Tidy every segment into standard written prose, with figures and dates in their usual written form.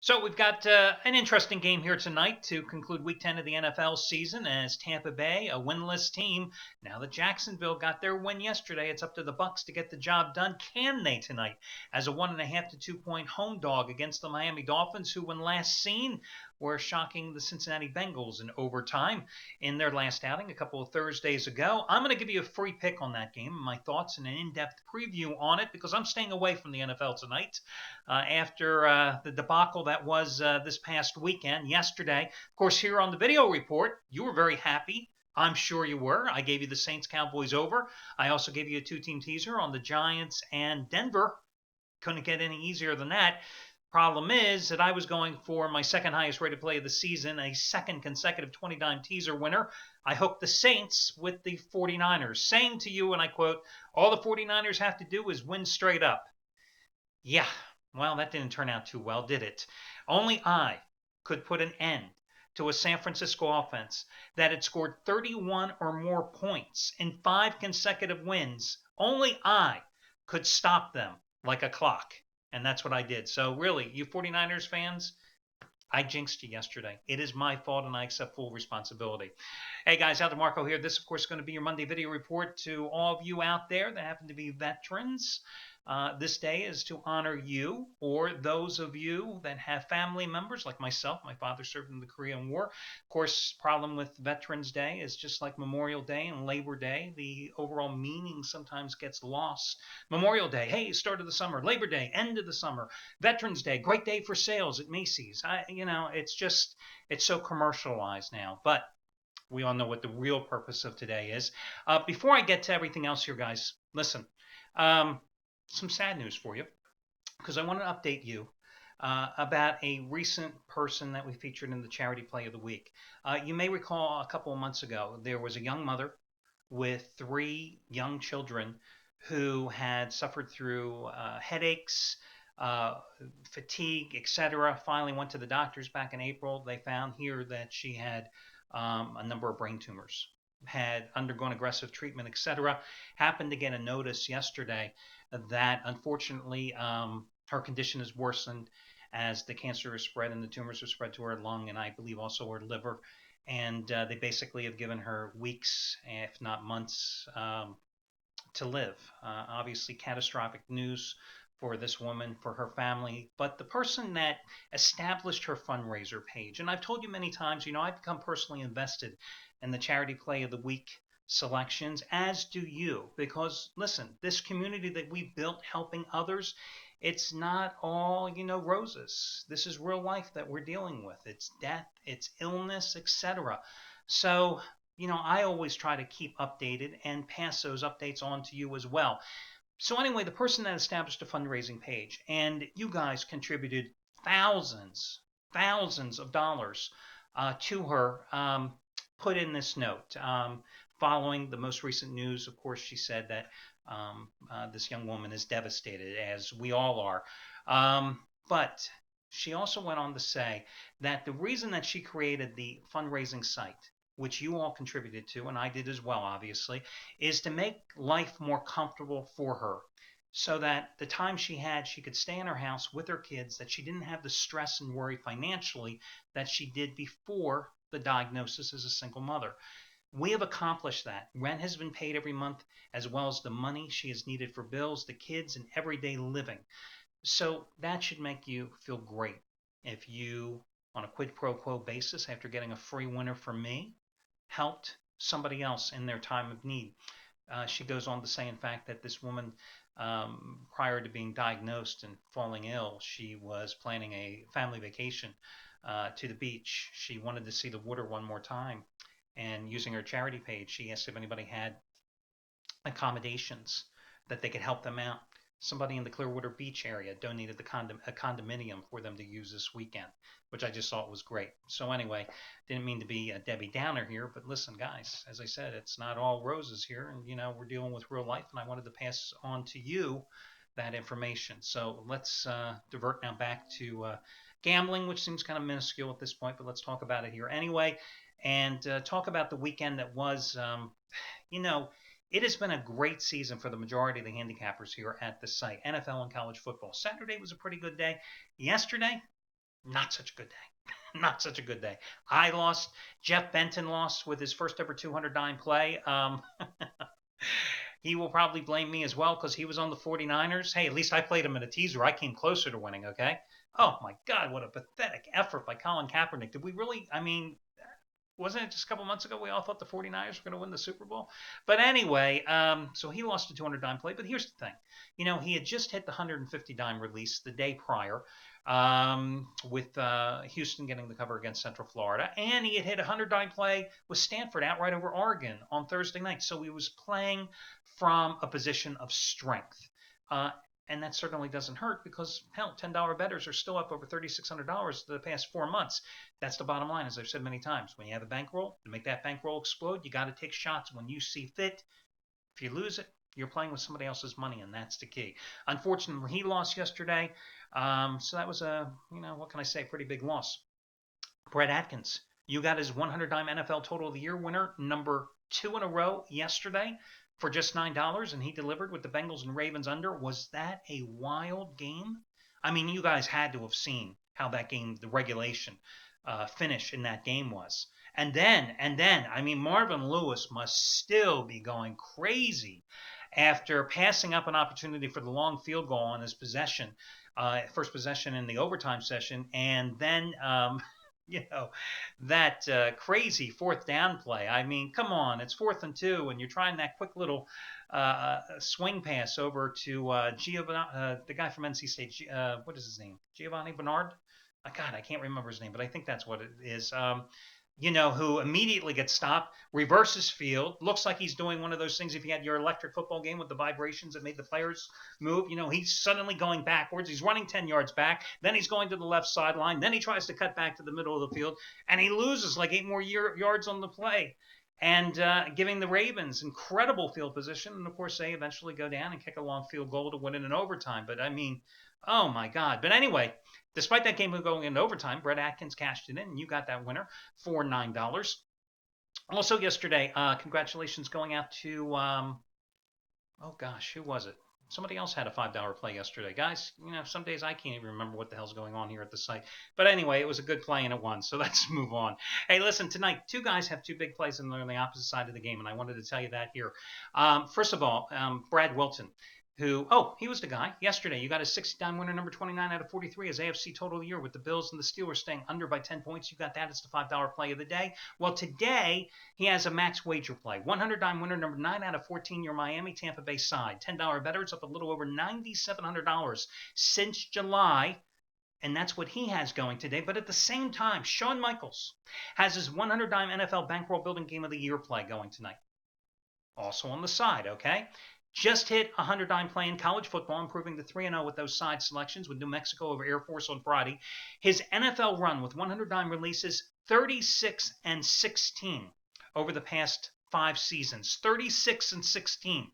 So we've got an interesting game here tonight to conclude Week 10 of the NFL season as Tampa Bay, a winless team. Now that Jacksonville got their win yesterday, it's up to the Bucks to get the job done. Can they tonight as a 1.5 to 2 point home dog against the Miami Dolphins, who when last seen were shocking the Cincinnati Bengals in overtime in their last outing a couple of Thursdays ago? I'm going to give you a free pick on that game, my thoughts and an in-depth preview on it because I'm staying away from the NFL tonight after the debacle that was this past weekend, yesterday. Of course, here on the video report, you were very happy. I'm sure you were. I gave you the Saints Cowboys over. I also gave you a two-team teaser on the Giants and Denver. Couldn't get any easier than that. Problem is that I was going for my second highest rated play of the season, a second consecutive 20-dime teaser winner. I hooked the Saints with the 49ers, saying to you, and I quote, all the 49ers have to do is win straight up. Yeah, well, that didn't turn out too well, did it? Only I could put an end to a San Francisco offense that had scored 31 or more points in 5 consecutive wins. Only I could stop them like a clock. And that's what I did. So, really, you 49ers fans, I jinxed you yesterday. It is my fault, and I accept full responsibility. Hey, guys, Aldo Marco here. This, of course, is going to be your Monday video report to all of you out there that happen to be veterans. This day is to honor you or those of you that have family members like myself. My father served in the Korean War. Of course, problem with Veterans Day is just like Memorial Day and Labor Day, the overall meaning sometimes gets lost. Memorial Day, hey, start of the summer. Labor Day, end of the summer. Veterans Day, great day for sales at Macy's. It's so commercialized now. But we all know what the real purpose of today is. Before I get to everything else here, guys, listen. Some sad news for you because I want to update you about a recent person that we featured in the charity play of the week. You may recall a couple of months ago, there was a young mother with 3 young children who had suffered through headaches, uh, fatigue, etc. Finally went to the doctors back in April. They found here that she had a number of brain tumors, had undergone aggressive treatment, etc. Happened to get a notice yesterday that unfortunately her condition has worsened as the cancer has spread and the tumors have spread to her lung and I believe also her liver. And they basically have given her weeks, if not months, to live. Obviously, catastrophic news for this woman, for her family, but the person that established her fundraiser page. And I've told you many times, I've become personally invested in the charity play of the week selections, as do you, because listen, this community that we built helping others, it's not all, roses. This is real life that we're dealing with. It's death, it's illness, etc. So, I always try to keep updated and pass those updates on to you as well. So anyway, the person that established a fundraising page, and you guys contributed thousands of dollars to her, put in this note. Following the most recent news, of course, she said that this young woman is devastated, as we all are. But she also went on to say that the reason that she created the fundraising site, which you all contributed to, and I did as well, obviously, is to make life more comfortable for her so that the time she had, she could stay in her house with her kids, that she didn't have the stress and worry financially that she did before the diagnosis as a single mother. We have accomplished that. Rent has been paid every month, as well as the money she has needed for bills, the kids, and everyday living. So that should make you feel great if you, on a quid pro quo basis, after getting a free winner from me, helped somebody else in their time of need. She goes on to say, in fact, that this woman, prior to being diagnosed and falling ill, she was planning a family vacation to the beach. She wanted to see the water one more time. And using her charity page, she asked if anybody had accommodations that they could help them out. Somebody in the Clearwater Beach area donated a condominium for them to use this weekend, which I just thought was great. So anyway, didn't mean to be a Debbie Downer here, but listen, guys, as I said, it's not all roses here, and we're dealing with real life, and I wanted to pass on to you that information. So let's divert now back to gambling, which seems kind of minuscule at this point, but let's talk about it here anyway, and talk about the weekend that was. It has been a great season for the majority of the handicappers here at the site, NFL and college football. Saturday was a pretty good day. Yesterday, Not such a good day. Not such a good day. I lost. Jeff Benton lost with his first ever 200 play. He will probably blame me as well because he was on the 49ers. Hey, at least I played him in a teaser. I came closer to winning, okay? Oh, my God, what a pathetic effort by Colin Kaepernick. Did we really, I mean, wasn't it just a couple months ago we all thought the 49ers were going to win the Super Bowl? But anyway, so he lost a 200 play. But here's the thing. He had just hit the 150 release the day prior with Houston getting the cover against Central Florida. And he had hit a 100 play with Stanford outright over Oregon on Thursday night. So he was playing from a position of strength. And that certainly doesn't hurt because, hell, $10 bettors are still up over $3,600 the past 4 months. That's the bottom line, as I've said many times. When you have a bankroll, to make that bankroll explode, you got to take shots when you see fit. If you lose it, you're playing with somebody else's money, and that's the key. Unfortunately, he lost yesterday, so that was what can I say, pretty big loss. Brett Atkins, you got his 100 NFL Total of the Year winner, number 2 in a row yesterday for just $9, and he delivered with the Bengals and Ravens under. Was that a wild game? I mean, you guys had to have seen how that game, the regulation finish in that game was. And then, I mean, Marvin Lewis must still be going crazy after passing up an opportunity for the long field goal on his possession, first possession in the overtime session, and then that crazy fourth down play. I mean, come on, it's 4th and 2, and you're trying that quick little swing pass over to the guy from NC State. What is his name? Giovanni Bernard? God, I can't remember his name, but I think that's what it is. Who immediately gets stopped, reverses field, looks like he's doing one of those things if you had your electric football game with the vibrations that made the players move. He's suddenly going backwards. He's running 10 yards back. Then he's going to the left sideline. Then he tries to cut back to the middle of the field, and he loses like 8 more yards on the play. And giving the Ravens incredible field position. And, of course, they eventually go down and kick a long field goal to win it in overtime. But, I mean, oh, my God. But anyway, despite that game going into overtime, Brett Atkins cashed it in, and you got that winner for $9. Also yesterday, congratulations going out to, oh gosh, who was it? Somebody else had a $5 play yesterday. Guys, some days I can't even remember what the hell's going on here at the site. But anyway, it was a good play and it won, so let's move on. Hey, listen, tonight, 2 guys have 2 big plays and they're on the opposite side of the game, and I wanted to tell you that here. First of all, Brad Wilton, he was the guy. Yesterday, you got a 60 winner, number 29 out of 43 as AFC Total of the Year with the Bills and the Steelers staying under by 10 points. You got that as the $5 play of the day. Well, today, he has a max wager play. 100 winner, number 9 out of 14, your Miami Tampa Bay side. $10 better. It's up a little over $9,700 since July. And that's what he has going today. But at the same time, Shawn Michaels has his 100 NFL Bankroll Building Game of the Year play going tonight. Also on the side, okay? Just hit a 100 play in college football, improving to 3-0 with those side selections with New Mexico over Air Force on Friday. His NFL run with 100 releases, 36-16 over the past 5 seasons. 36-16.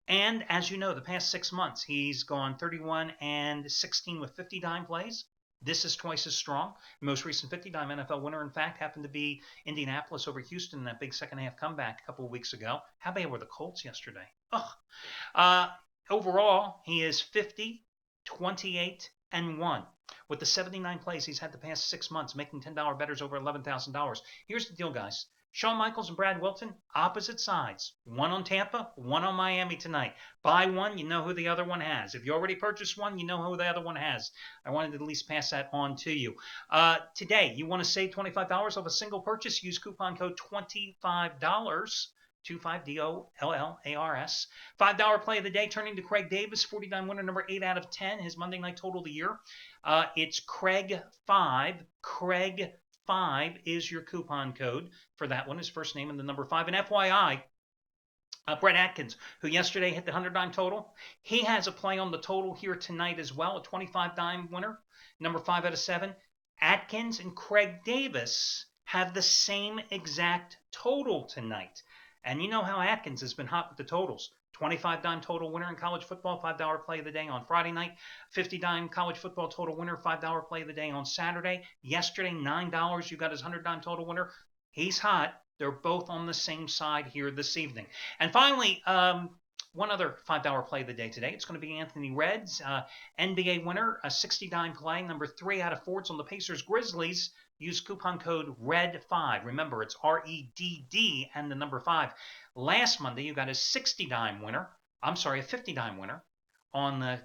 And as you know, the past 6 months, he's gone 31-16 with 50 plays. This is twice as strong. The most recent 50 NFL winner, in fact, happened to be Indianapolis over Houston in that big second half comeback a couple of weeks ago. How bad were the Colts yesterday? Overall, he is 50, 28, and 1. With the 79 plays he's had the past 6 months, making $10 bettors over $11,000. Here's the deal, guys. Shawn Michaels and Brad Wilton, opposite sides. One on Tampa, one on Miami tonight. Buy one, you know who the other one has. If you already purchased one, you know who the other one has. I wanted to at least pass that on to you. Today, you want to save $25 off a single purchase? Use coupon code $25. 25DOLLARS. $5 play of the day, turning to Craig Davis, 49 winner, number 8 out of 10, his Monday night total of the year. It's Craig 5. Craig 5 is your coupon code for that one, his first name and the number 5. And FYI, Brett Atkins, who yesterday hit the 100 total, he has a play on the total here tonight as well, a 25 winner, number 5 out of 7. Atkins and Craig Davis have the same exact total tonight. And you know how Atkins has been hot with the totals. 25 total winner in college football, $5 play of the day on Friday night. 50 college football total winner, $5 play of the day on Saturday. Yesterday, $9. You got his 100 total winner. He's hot. They're both on the same side here this evening. And finally, One other $5 play of the day today. It's going to be Anthony Reds, NBA winner, a 60-dime play, number 3 out of 4. It's on the Pacers Grizzlies. Use coupon code RED5. Remember, it's REDD and the number 5. Last Monday, you got a 60-dime winner. I'm sorry, a 50-dime winner on the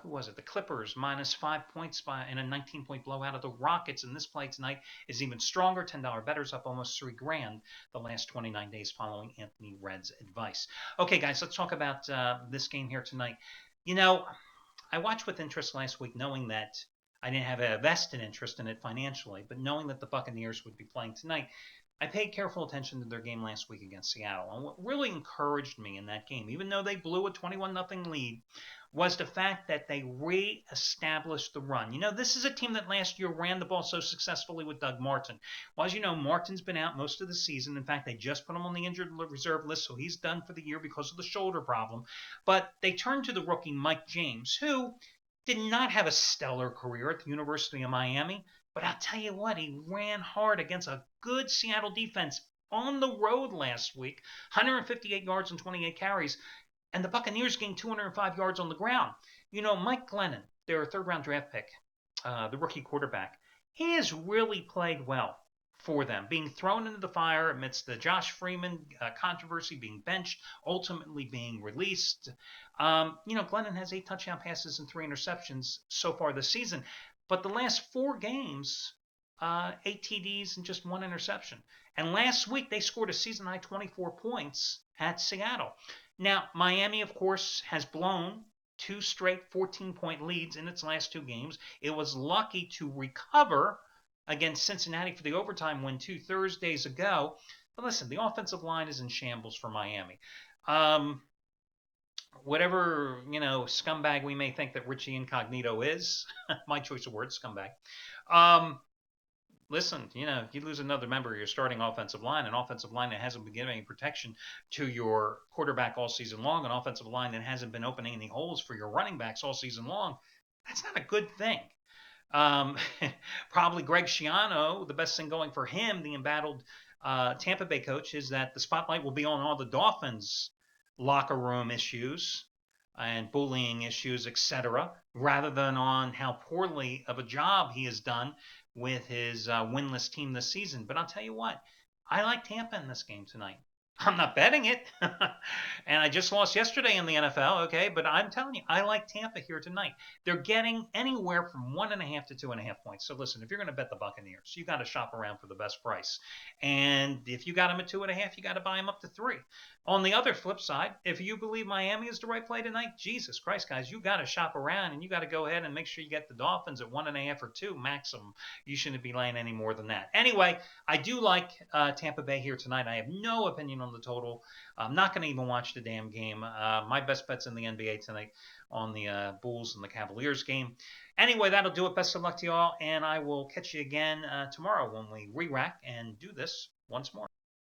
who was it? The Clippers minus 5 points in a 19-point blowout of the Rockets. And this play tonight is even stronger. $10 bettors up almost $3,000 the last 29 days following Anthony Red's advice. Okay, guys, let's talk about this game here tonight. You know, I watched with interest last week, knowing that I didn't have a vested interest in it financially, but knowing that the Buccaneers would be playing tonight, I paid careful attention to their game last week against Seattle. And what really encouraged me in that game, even though they blew a 21-0 lead, was the fact that they re-established the run. You know, this is a team that last year ran the ball so successfully with Doug Martin. Well, as you know, Martin's been out most of the season. In fact, they just put him on the injured reserve list, so he's done for the year because of the shoulder problem. But they turned to the rookie Mike James, who did not have a stellar career at the University of Miami. But I'll tell you what, he ran hard against a good Seattle defense on the road last week, 158 yards and 28 carries. And the Buccaneers gained 205 yards on the ground. You know, Mike Glennon, their third-round draft pick, the rookie quarterback, he has really played well for them, being thrown into the fire amidst the Josh Freeman controversy, being benched, ultimately being released. You know, Glennon has 8 touchdown passes and 3 interceptions so far this season. But the last 4 games, 8 TDs and just 1 interception. And last week, they scored a season-high 24 points at Seattle. Now, Miami, of course, has blown 2 straight 14-point leads in its last 2 games. It was lucky to recover against Cincinnati for the overtime win 2 Thursdays ago. But listen, the offensive line is in shambles for Miami. Whatever, you know, scumbag we may think that Richie Incognito is, my choice of words, scumbag. Listen, you know, you lose another member of your starting offensive line, an offensive line that hasn't been giving any protection to your quarterback all season long, an offensive line that hasn't been opening any holes for your running backs all season long. That's not a good thing. Probably Greg Schiano, the best thing going for him, the embattled Tampa Bay coach, is that the spotlight will be on all the Dolphins' locker room issues and bullying issues, etc., rather than on how poorly of a job he has done with his winless team this season. But I'll tell you what, I like Tampa in this game tonight. I'm not betting it. And I just lost yesterday in the NFL, okay? But I'm telling you, I like Tampa here tonight. They're getting anywhere from 1.5 to 2.5 points. So listen, if you're going to bet the Buccaneers, you got to shop around for the best price. And if you got them at 2.5, you got to buy them up to 3. On the other flip side, if you believe Miami is the right play tonight, Jesus Christ, guys, you got to shop around and you got to go ahead and make sure you get the Dolphins at 1.5 or 2 maximum. You shouldn't be laying any more than that. Anyway, I do like Tampa Bay here tonight. I have no opinion on the total. I'm not going to even watch the damn game. My best bet's in the NBA tonight on the Bulls and the Cavaliers game. Anyway, that'll do it. Best of luck to you all, and I will catch you again tomorrow when we re-rack and do this once more.